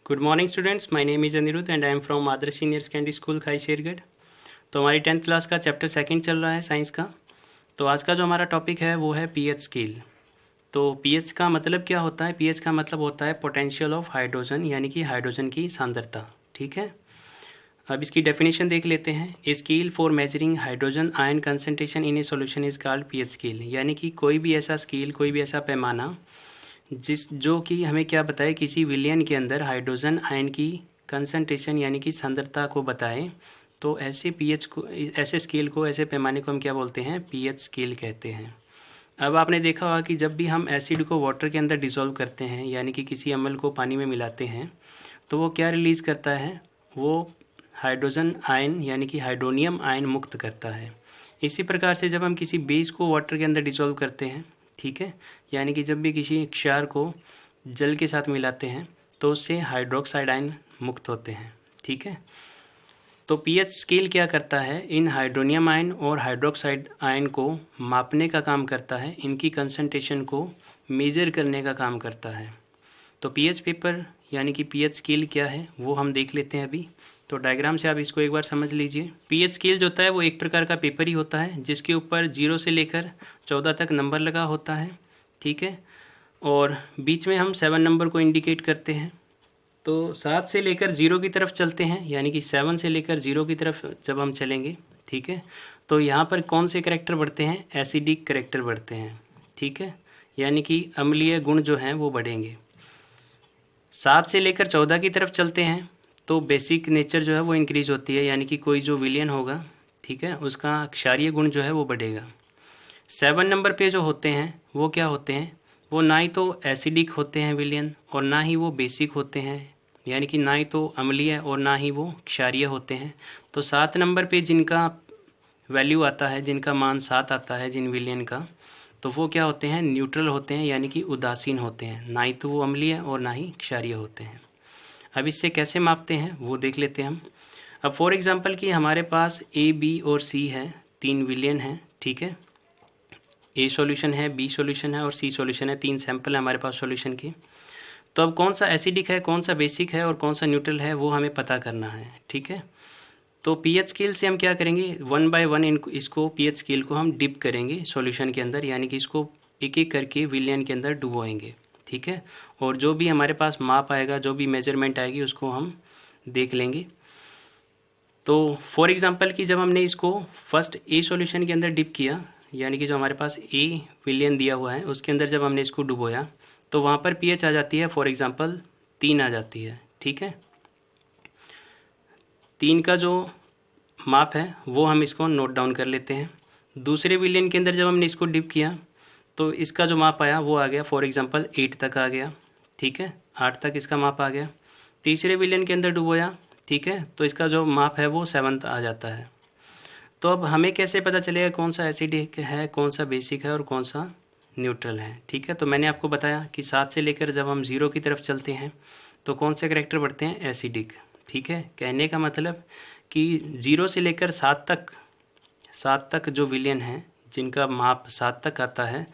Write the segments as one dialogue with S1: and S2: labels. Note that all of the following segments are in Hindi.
S1: Good morning students, my name is Aniruddh and I am from Adarsh senior secondary school Khai Shergarh. तो हमारी 10th क्लास का चैप्टर सेकंड चल रहा है साइंस का। तो आज का जो हमारा टॉपिक है वो है पीएच स्केल। तो पीएच का मतलब क्या होता है? पीएच का मतलब होता है पोटेंशियल ऑफ हाइड्रोजन, यानी कि हाइड्रोजन की सांद्रता। ठीक है, अब इसकी डेफिनेशन देख लेते हैं। A scale for measuring hydrogen ion concentration in A solution is called pH scale. यानी कि कोई भी ऐसा स्केल, कोई भी ऐसा पैमाना जो कि हमें क्या बताए, किसी विलयन के अंदर हाइड्रोजन आयन की कंसंट्रेशन यानी कि सांद्रता को बताए। तो ऐसे पीएच को, ऐसे स्केल को, ऐसे पैमाने को हम क्या बोलते हैं? पीएच स्केल कहते हैं। अब आपने देखा होगा कि जब भी हम एसिड को वाटर के अंदर डिसॉल्व करते हैं, यानी कि किसी अम्ल को पानी में मिलाते हैं, तो वो क्या रिलीज़ करता है? वो हाइड्रोजन आयन यानी कि हाइड्रोनियम आयन मुक्त करता है। इसी प्रकार से जब हम किसी बेस को वाटर के अंदर डिसॉल्व करते हैं, ठीक है, यानी कि जब भी किसी क्षार को जल के साथ मिलाते हैं तो उससे हाइड्रोक्साइड आयन मुक्त होते हैं। ठीक है, तो पीएच स्केल क्या करता है? इन हाइड्रोनियम आयन और हाइड्रोक्साइड आयन को मापने का काम करता है, इनकी कंसंट्रेशन को मेज़र करने का काम करता है। तो पीएच पेपर यानी कि पीएच स्केल क्या है वो हम देख लेते हैं अभी। तो डायग्राम से आप इसको एक बार समझ लीजिए। पीएच स्केल जो होता है वो एक प्रकार का पेपर ही होता है जिसके ऊपर 0 से लेकर 14 तक नंबर लगा होता है। ठीक है, और बीच में हम 7 नंबर को इंडिकेट करते हैं। तो 7 से लेकर 0 की तरफ चलते हैं, यानी कि 7 से लेकर 0 की तरफ जब हम चलेंगे, ठीक है, तो यहाँ पर कौन से करैक्टर बढ़ते हैं? एसिडिक करैक्टर बढ़ते हैं। ठीक है, यानी कि अम्लीय गुण जो हैं वो बढ़ेंगे। 7 से लेकर 14 की तरफ चलते हैं तो बेसिक नेचर जो है वो इंक्रीज होती है, यानी कि कोई जो विलयन होगा, ठीक है, उसका क्षारीय गुण जो है वो बढ़ेगा। 7 नंबर पे जो होते हैं वो क्या होते हैं? वो ना ही तो एसिडिक होते हैं विलयन और ना ही वो बेसिक होते हैं, यानी कि ना ही तो अम्लीय और ना ही वो क्षारीय होते हैं। तो 7 नंबर पे जिनका वैल्यू आता है, जिनका मान 7 आता है जिन विलयन का, तो वो क्या होते हैं? न्यूट्रल होते हैं, यानी कि उदासीन होते हैं, ना ही तो वो अम्लीय और ना ही क्षारीय होते हैं। अब इससे कैसे मापते हैं वो देख लेते हैं हम। अब फॉर एग्जांपल कि हमारे पास ए, बी और सी है, 3 विलयन हैं। ठीक है, ए सॉल्यूशन है, बी सॉल्यूशन है और सी सॉल्यूशन है। 3 सैंपल है हमारे पास सॉल्यूशन की। तो अब कौन सा एसिडिक है, कौन सा बेसिक है और कौन सा न्यूट्रल है वो हमें पता करना है। ठीक है, तो पीएच स्केल से हम क्या करेंगे? 1 बाय 1 इसको पीएच स्केल को हम डिप करेंगे सॉल्यूशन के अंदर, यानी कि इसको एक एक करके विलयन के अंदर डुबोएंगे। ठीक है, और जो भी हमारे पास माप आएगा, जो भी मेजरमेंट आएगी, उसको हम देख लेंगे। तो फॉर एग्जांपल कि जब हमने इसको फर्स्ट ए सॉल्यूशन के अंदर डिप किया, यानी कि जो हमारे पास ए विलयन दिया हुआ है उसके अंदर जब हमने इसको डुबोया तो वहाँ पर पीएच आ जाती है, फॉर एग्जांपल 3 आ जाती है। ठीक है, 3 का जो माप है वो हम इसको नोट डाउन कर लेते हैं। दूसरे विलयन के अंदर जब हमने इसको डिप किया तो इसका जो माप आया वो आ गया, फॉर एग्जांपल 8 तक आ गया। ठीक है, 8 तक इसका माप आ गया। तीसरे विलयन के अंदर डुबोया, ठीक है, तो इसका जो माप है वो 7 आ जाता है। तो अब हमें कैसे पता चलेगा कौन सा एसिडिक है, कौन सा बेसिक है और कौन सा न्यूट्रल है? ठीक है, तो मैंने आपको बताया कि 7 से लेकर जब हम 0 की तरफ चलते हैं तो कौन से करैक्टर बढ़ते हैं? एसिडिक। ठीक है, कहने का मतलब कि 0 से लेकर 7 तक जो विलयन हैं जिनका माप 7 तक आता है,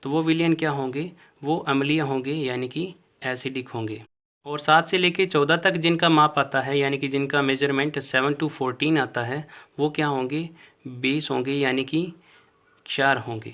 S1: तो वो विलयन क्या होंगे? वो अम्लीय होंगे, यानी कि एसिडिक होंगे। और 7 से लेकर 14 तक जिनका माप आता है, यानी कि जिनका मेजरमेंट 7 to 14 आता है, वो क्या होंगे? बेस होंगे, यानी कि क्षार होंगे।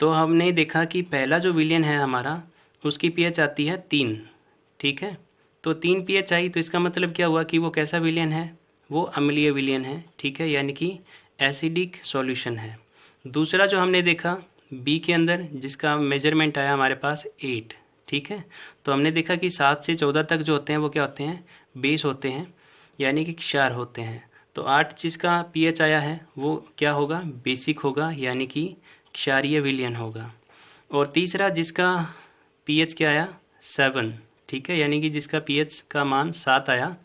S1: तो हमने देखा कि पहला जो विलयन है हमारा, उसकी पीएच आती है 3। ठीक है, तो 3 पीएच आई, तो इसका मतलब क्या हुआ कि वो कैसा विलयन है? वो अम्लीय विलयन है। ठीक है, यानी कि एसिडिक सॉल्यूशन है। दूसरा जो हमने देखा बी के अंदर, जिसका मेजरमेंट आया हमारे पास 8। ठीक है, तो हमने देखा कि 7 से 14 तक जो होते हैं वो क्या होते हैं? बेस होते हैं, यानी कि क्षार होते हैं। तो 8 जिसका पीएच आया है वो क्या होगा? बेसिक होगा, यानी कि क्षारीय विलयन होगा। और तीसरा जिसका पीएच क्या आया? 7। ठीक है, यानी कि जिसका पीएच का मान 7 आया,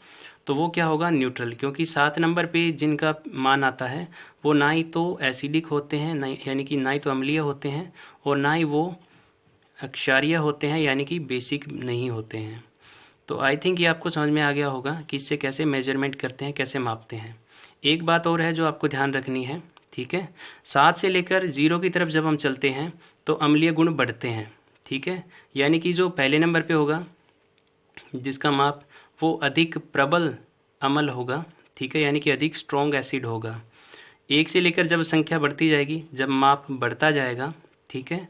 S1: तो वो क्या होगा? न्यूट्रल, क्योंकि 7 नंबर पे जिनका मान आता है वो ना ही तो एसिडिक होते हैं, यानी कि ना ही तो अम्लीय होते हैं, और ना ही वो क्षारीय होते हैं, यानी कि बेसिक नहीं होते हैं। तो आई थिंक ये आपको समझ में आ गया होगा कि इससे कैसे मेजरमेंट करते हैं, कैसे मापते हैं। एक बात और है जो आपको ध्यान रखनी है। ठीक है, 7 से लेकर 0 की तरफ जब हम चलते हैं तो अम्लीय गुण बढ़ते हैं। ठीक है, यानी कि जो पहले नंबर पे होगा जिसका माप वो अधिक प्रबल अम्ल होगा, ठीक है, यानी कि अधिक स्ट्रॉन्ग एसिड होगा। 1 से लेकर जब संख्या बढ़ती जाएगी, जब माप बढ़ता जाएगा, ठीक है,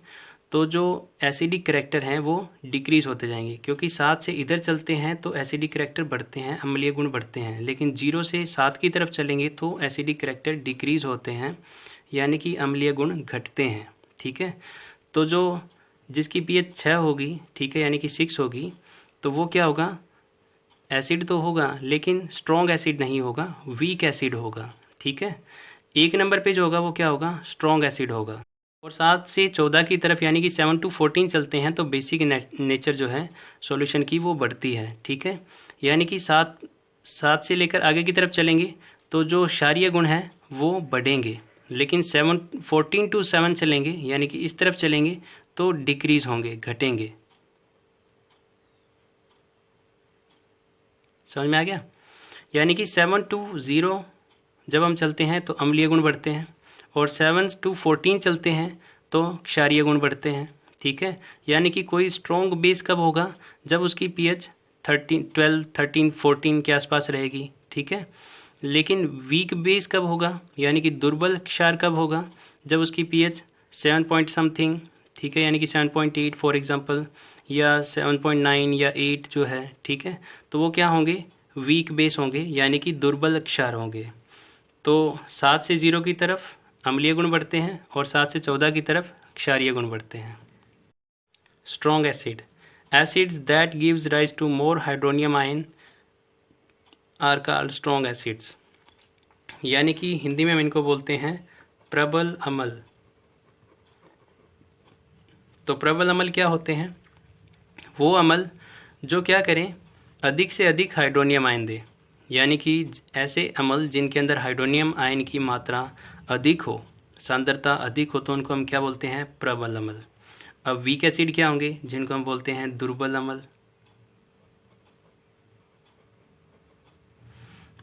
S1: तो जो एसिडिक करैक्टर हैं वो डिक्रीज़ होते जाएंगे, क्योंकि 7 से इधर चलते हैं तो एसिडिक करैक्टर बढ़ते हैं, अम्लीय गुण बढ़ते हैं, लेकिन 0 से 7 की तरफ चलेंगे तो एसिडिक करैक्टर डिक्रीज़ होते हैं, यानी कि अम्लीय गुण घटते हैं, ठीक है। तो जो जिसकी pH 6 होगी, ठीक है, यानी कि 6 होगी, तो वो क्या होगा, एसिड तो होगा लेकिन स्ट्रॉन्ग एसिड नहीं होगा, वीक एसिड होगा, ठीक है। 1 नंबर पे जो होगा वो क्या होगा, स्ट्रॉन्ग एसिड होगा। और 7 से 14 की तरफ यानी कि 7 to 14 चलते हैं तो बेसिक नेचर जो है सॉल्यूशन की वो बढ़ती है, ठीक है। यानी कि 7 से लेकर आगे की तरफ चलेंगे तो जो क्षारीय गुण है वो बढ़ेंगे, लेकिन 14 to 7 चलेंगे यानी कि इस तरफ चलेंगे तो डिक्रीज होंगे, घटेंगे। समझ में आ गया? यानी कि 7 to 0 जब हम चलते हैं तो अम्लीय गुण बढ़ते हैं, और 7 to 14 चलते हैं तो क्षारीय गुण बढ़ते हैं, ठीक है। यानी कि कोई स्ट्रॉन्ग बेस कब होगा, जब उसकी pH 12, 13, 14 के आसपास रहेगी, ठीक है। लेकिन वीक बेस कब होगा, यानी कि दुर्बल क्षार कब होगा, जब उसकी pH 7 पॉइंट समथिंग, ठीक है, यानी कि 7.8 फॉर एग्जांपल, या 7.9 या 8 जो है, ठीक है, तो वो क्या होंगे, वीक बेस होंगे, यानी कि दुर्बल क्षार होंगे। तो 7 से 0 की तरफ अम्लीय गुण बढ़ते हैं और 7 से 14 की तरफ क्षारीय गुण बढ़ते हैं। Strong acid, acids that gives rise to more hydronium ion are called strong acids, यानी कि हिंदी में हम इनको बोलते हैं प्रबल अम्ल। तो प्रबल अम्ल क्या होते हैं, वो अम्ल जो क्या करें, अधिक से अधिक हाइड्रोनियम आयन दे, यानी कि ऐसे अम्ल जिनके अंदर हाइड्रोनियम आयन की मात्रा अधिक हो, सांद्रता अधिक हो, तो उनको हम क्या बोलते हैं, प्रबल अम्ल। अब वीक एसिड क्या होंगे, जिनको हम बोलते हैं दुर्बल अम्ल।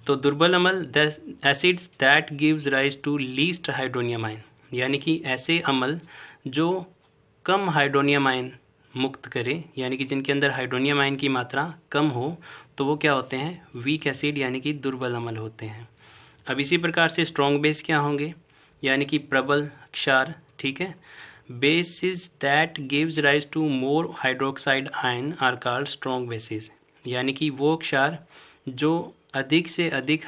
S1: तो दुर्बल अम्ल acids that gives rise to least hydronium ion, यानी कि ऐसे अम्ल जो कम हाइड्रोनियम आयन मुक्त करे, यानी कि जिनके अंदर हाइड्रोनियम आयन की मात्रा कम हो, तो वो क्या होते हैं, वीक एसिड, यानी कि दुर्बल अम्ल होते हैं। अब इसी प्रकार से स्ट्रॉन्ग बेस क्या होंगे, यानी कि प्रबल क्षार, ठीक है। Bases that gives rise to more hydroxide ion are called strong bases, यानी कि वो क्षार जो अधिक से अधिक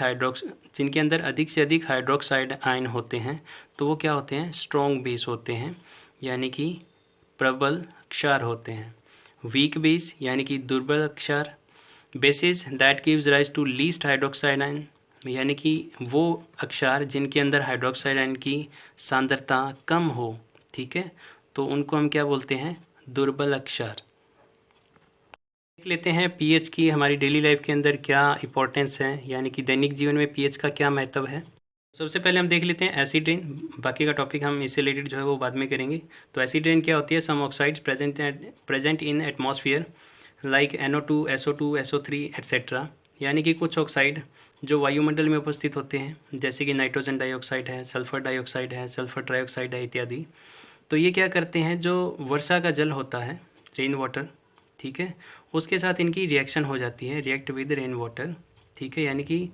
S1: जिनके अंदर अधिक से अधिक हाइड्रोक्साइड आयन होते हैं, तो वो क्या होते हैं, स्ट्रॉन्ग बेस होते हैं, यानी कि प्रबल क्षार होते हैं। वीक बेस यानी कि दुर्बल क्षार। Bases that gives rise to least hydroxide ion, यानी कि वो अक्षार जिनके अंदर हाइड्रोक्साइड आयन की सांद्रता कम हो, ठीक है, तो उनको हम क्या बोलते हैं, दुर्बल अक्षार। देख लेते हैं पीएच की हमारी डेली लाइफ के अंदर क्या इंपॉर्टेंस है, यानी कि दैनिक जीवन में पीएच का क्या महत्व है। सबसे पहले हम देख लेते हैं एसिड रेन, बाकी का टॉपिक हम इससे रिलेटेड जो है वो बाद में करेंगे। तो एसिड रेन क्या होती है, some oxides present in atmosphere like NO2, SO2, SO3 etcetera, यानी कि कुछ ऑक्साइड जो वायुमंडल में उपस्थित होते हैं, जैसे कि नाइट्रोजन डाइऑक्साइड है, सल्फर डाइऑक्साइड है, सल्फर ट्राइऑक्साइड है इत्यादि। तो ये क्या करते हैं, जो वर्षा का जल होता है, रेन वाटर, ठीक है, उसके साथ इनकी रिएक्शन हो जाती है, रिएक्ट विद रेन वाटर, ठीक है, यानी कि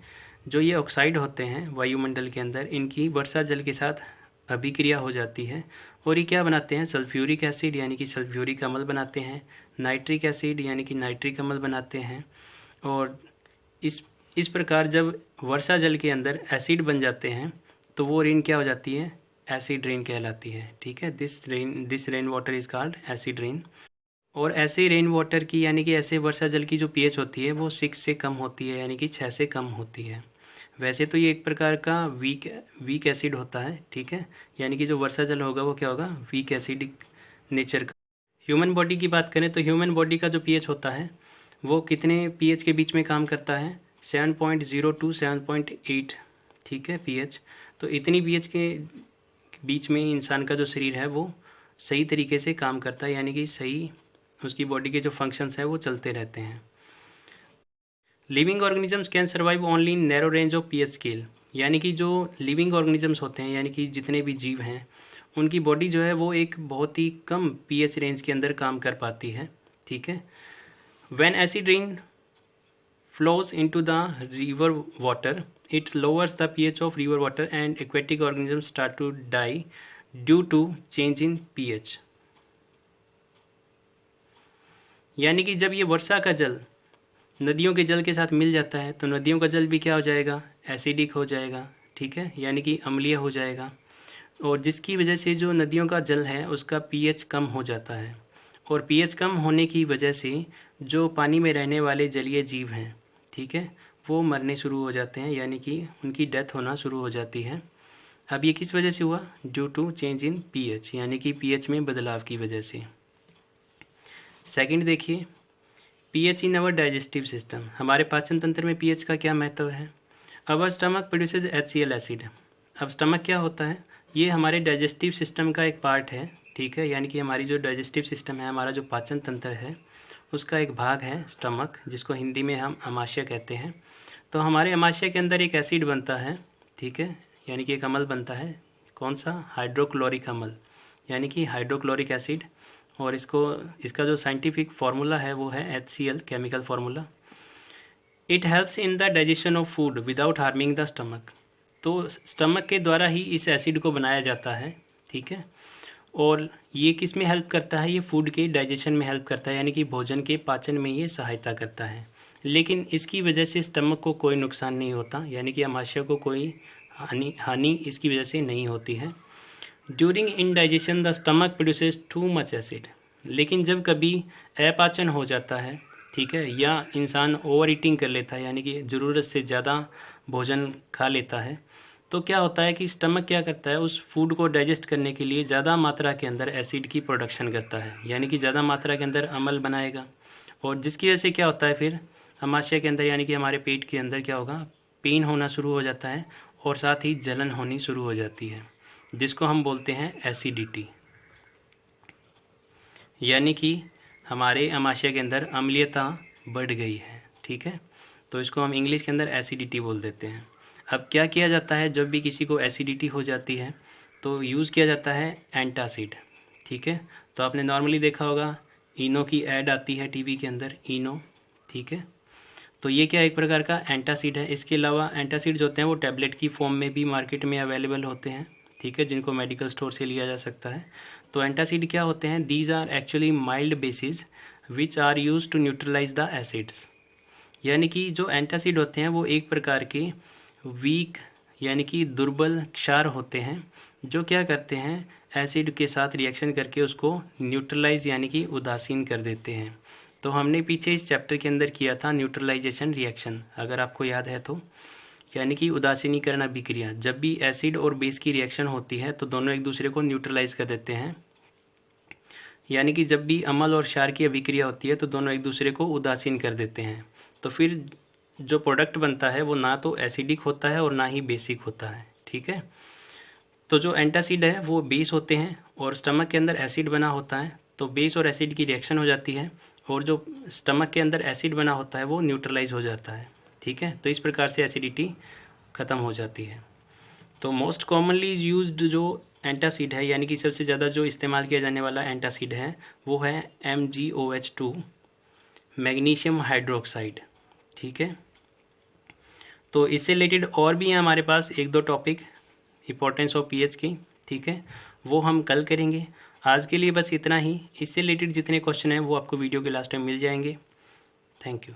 S1: जो ये ऑक्साइड होते हैं वायुमंडल के अंदर, इनकी वर्षा जल के साथ अभिक्रिया हो जाती है और ये क्या बनाते हैं, सल्फ्यूरिक एसिड यानी कि सल्फ्यूरिक अम्ल बनाते हैं, नाइट्रिक एसिड यानी कि नाइट्रिक अम्ल बनाते हैं। और इस प्रकार जब वर्षा जल के अंदर एसिड बन जाते हैं तो वो रेन क्या हो जाती है, एसिड रेन कहलाती है, ठीक है। This rain water is called acid rain. और ऐसे रेन वाटर की यानी कि ऐसे वर्षा जल की जो पीएच होती है वो 6 से कम होती है, यानी कि 6 से कम होती है। वैसे तो ये एक प्रकार का वीक एसिड होता है, ठीक है, यानी कि जो वर्षा जल होगा वो क्या होगा, वीक एसिडिक नेचर का। ह्यूमन बॉडी की बात करें तो ह्यूमन बॉडी का जो पीएच होता है वो कितने पीएच के बीच में काम करता है, 7.0 to 7.8, ठीक है, पीएच। तो इतनी पीएच के बीच में इंसान का जो शरीर है वो सही तरीके से काम करता है, यानी कि सही उसकी बॉडी के जो फंक्शंस हैं वो चलते रहते हैं। Living organisms can survive only in narrow range of pH scale, यानी कि जो लिविंग ऑर्गेनिजम्स होते हैं, यानी कि जितने भी जीव हैं, उनकी बॉडी जो है वो एक बहुत ही कम पीएच रेंज के अंदर काम कर पाती है, ठीक है। When acid rain flows into the river water. It lowers the pH of river water and aquatic organisms start to die due to change in pH. यानी कि जब ये वर्षा का जल नदियों के जल के साथ मिल जाता है तो नदियों का जल भी क्या हो जाएगा, एसिडिक हो जाएगा, ठीक है, यानी कि अम्लीय हो जाएगा, और जिसकी वजह से जो नदियों का जल है उसका पीएच कम हो जाता है, और पीएच कम होने की वजह से जो पानी में रहने वाले जलीय जीव हैं, ठीक है, वो मरने शुरू हो जाते हैं, यानी कि उनकी डेथ होना शुरू हो जाती है। अब ये किस वजह से हुआ, due to change in pH, यानी कि पीएच में बदलाव की वजह से। सेकंड देखिए, पीएच इन अवर डाइजेस्टिव सिस्टम, हमारे पाचन तंत्र में पीएच का क्या महत्व है। अवर स्टमक प्रोड्यूसेस HCl एसिड। अब स्टमक क्या होता है, ये हमारे डाइजेस्टिव सिस्टम का एक पार्ट है, ठीक है, यानी कि हमारी जो डाइजेस्टिव सिस्टम है, हमारा जो पाचन तंत्र है, उसका एक भाग है स्टमक, जिसको हिंदी में हम अमाशय कहते हैं। तो हमारे अमाशय के अंदर एक एसिड बनता है, ठीक है, यानी कि एक अम्ल बनता है, कौन सा, हाइड्रोक्लोरिक अम्ल, यानी कि हाइड्रोक्लोरिक एसिड, और इसका जो साइंटिफिक फार्मूला है वो है HCl, chemical formula. It helps in the digestion of food without harming the stomach. तो स्टमक के द्वारा ही इस एसिड को बनाया जाता है, ठीक है, और ये किस में हेल्प करता है, ये फूड के डाइजेशन में हेल्प करता है, यानी कि भोजन के पाचन में ये सहायता करता है। लेकिन इसकी वजह से स्टमक को कोई नुकसान नहीं होता, यानी कि अमाशय को कोई हानि इसकी वजह से नहीं होती है। During indigestion the stomach produces too much acid. लेकिन जब कभी अपाचन हो जाता है, ठीक है, या इंसान ओवर ईटिंग कर लेता है, यानी कि ज़रूरत से ज़्यादा भोजन खा लेता है, तो क्या होता है कि स्टमक क्या करता है, उस फूड को डाइजेस्ट करने के लिए ज़्यादा मात्रा के अंदर एसिड की प्रोडक्शन करता है, यानी कि ज़्यादा मात्रा के अंदर अम्ल बनाएगा, और जिसकी वजह से क्या होता है, फिर अमाशय के अंदर यानी कि हमारे पेट के अंदर क्या होगा, पेन होना शुरू हो जाता है, और साथ ही जलन होनी शुरू हो जाती है, जिसको हम बोलते हैं एसिडिटी, यानी कि हमारे अमाशय के अंदर अम्लीयता बढ़ गई है, ठीक है, तो इसको हम इंग्लिश के अंदर एसिडिटी बोल देते हैं। अब क्या किया जाता है, जब भी किसी को एसिडिटी हो जाती है तो यूज़ किया जाता है एंटासिड, ठीक है, तो आपने नॉर्मली देखा होगा इनो की ऐड आती है टीवी के अंदर, इनो, ठीक है, तो ये क्या एक प्रकार का एंटासिड है। इसके अलावा एंटासिड्स होते हैं वो टैबलेट की फॉर्म में भी मार्केट में अवेलेबल होते हैं, ठीक है, जिनको मेडिकल स्टोर से लिया जा सकता है। तो एंटासिड क्या होते हैं, these are actually mild bases which are use to neutralise the acids. यानी कि जो एंटासिड होते हैं वो एक प्रकार के वीक यानी कि दुर्बल क्षार होते हैं, जो क्या करते हैं, एसिड के साथ रिएक्शन करके उसको न्यूट्रलाइज यानी कि उदासीन कर देते हैं। तो हमने पीछे इस चैप्टर के अंदर किया था न्यूट्रलाइजेशन रिएक्शन, अगर आपको याद है तो, यानी कि उदासीनीकरण अभिक्रिया। जब भी एसिड और बेस की रिएक्शन होती है तो दोनों एक दूसरे को न्यूट्रलाइज कर देते हैं, यानी कि जब भी अम्ल और क्षार की अभिक्रिया होती है तो दोनों एक दूसरे को उदासीन कर देते हैं। तो फिर जो प्रोडक्ट बनता है वो ना तो एसिडिक होता है और ना ही बेसिक होता है, ठीक है। तो जो एंटासिड है वो बेस होते हैं और स्टमक के अंदर एसिड बना होता है, तो बेस और एसिड की रिएक्शन हो जाती है और जो स्टमक के अंदर एसिड बना होता है वो न्यूट्रलाइज हो जाता है, ठीक है। तो इस प्रकार से एसिडिटी ख़त्म हो जाती है। तो मोस्ट कॉमनली यूज्ड जो एंटासिड है, यानी कि सबसे ज़्यादा जो इस्तेमाल किया जाने वाला एंटासिड है वो है MgOH2, मैग्नीशियम हाइड्रोक्साइड, ठीक है। तो इससे रिलेटेड और भी हैं हमारे पास एक दो टॉपिक इंपॉर्टेंस ऑफ पीएच की, ठीक है, वो हम कल करेंगे। आज के लिए बस इतना ही। इससे रिलेटेड जितने क्वेश्चन हैं वो आपको वीडियो के लास्ट में मिल जाएंगे। Thank you.